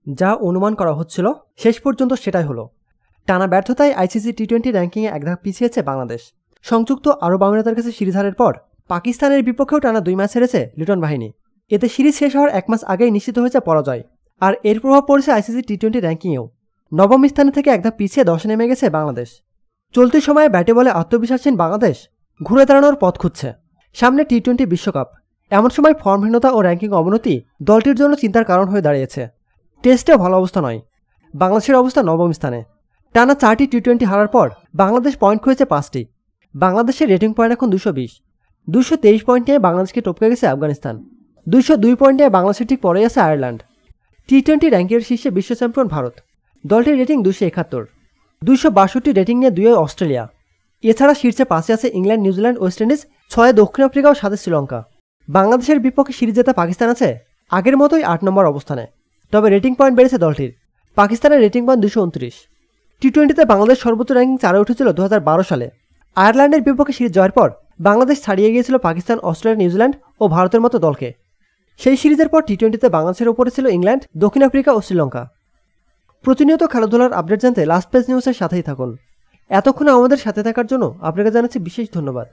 যা অনুমান করা হচ্ছিল শেষ পর্যন্ত সেটাই হলো। টানা ব্যর্থতায় আইসিসি টি-20 র্যাঙ্কিংয়ে এক ধাপ পিছিয়েছে বাংলাদেশ। সংযুক্ত আরব আমিরাতের কাছে সিরিজ হারের পর পাকিস্তানের বিপক্ষেও টানা 2 ম্যাচ হেরেছে লিটন বাহিনী। এতে সিরিজ শেষ হওয়ার 1 মাস আগেই নিশ্চিত হয়েছে পরাজয়। আর এর প্রভাব পড়েছে আইসিসি টি-20 র্যাঙ্কিংয়েও। নবম স্থানে থেকে এক ধাপ পিছিয়ে 10-এ নেমে গেছে বাংলাদেশ। চলতি সময়ে ব্যাটে বলে আত্মবিশ্বাসীন বাংলাদেশ ঘুরে দাঁড়ানোর পথ খুঁজছে। সামনে টি-20 বিশ্বকাপ, এমন সময় ফর্মহীনতা ও র্যাঙ্কিং অবনতি দলটির জন্য চিন্তার কারণ হয়ে দাঁড়িয়েছে। টেস্টে ভালো অবস্থা নয়, বাংলাদেশের অবস্থা নবম স্থানে। টানা 4টি টি-20 হারার পর বাংলাদেশ পয়েন্ট খুঁজেছে 5টি। বাংলাদেশের রেটিং পয়েন্ট এখন 220। 223 পয়েন্ট নিয়ে বাংলাদেশকে টপকে গেছে আফগানিস্তান। 202 পয়েন্ট নিয়ে বাংলাদেশের ঠিক পরেই আছে আয়ারল্যান্ড। টি-20 র্যাঙ্কের শীর্ষে বিশ্ব চ্যাম্পিয়ন ভারত, দলটির রেটিং 271। 262 রেটিং নিয়ে 2 অস্ট্রেলিয়া। এছাড়া শীর্ষে 5-এ আছে ইংল্যান্ড, নিউজিল্যান্ড, ওয়েস্ট ইন্ডিজ, 6-এ দক্ষিণ আফ্রিকা ও 7-এ শ্রীলঙ্কা। বাংলাদেশের বিপক্ষে সিরিজ জেতা পাকিস্তান আছে আগের মতোই 8 নম্বর অবস্থানে, তবে রেটিং পয়েন্ট বেড়েছে দলটির। পাকিস্তানের রেটিং পয়েন্ট 229। টি-20তে বাংলাদেশ সর্বোচ্চ র্যাঙ্কিং 4-এ উঠেছিল 2012 সালে। আয়ারল্যান্ডের বিপক্ষে সিরিজ জয়ের পর বাংলাদেশ ছাড়িয়ে গিয়েছিল পাকিস্তান, অস্ট্রেলিয়া, নিউজিল্যান্ড ও ভারতের মতো দলকে। সেই সিরিজের পর টি-20তে বাংলাদেশের ওপরে ছিল ইংল্যান্ড, দক্ষিণ আফ্রিকা ও শ্রীলঙ্কা। প্রতিনিয়ত খেলাধুলার আপডেট জানতে লাস্ট পেজ নিউজের সাথেই থাকুন। এতক্ষণ আমাদের সাথে থাকার জন্য আপনাকে জানাচ্ছি বিশেষ ধন্যবাদ।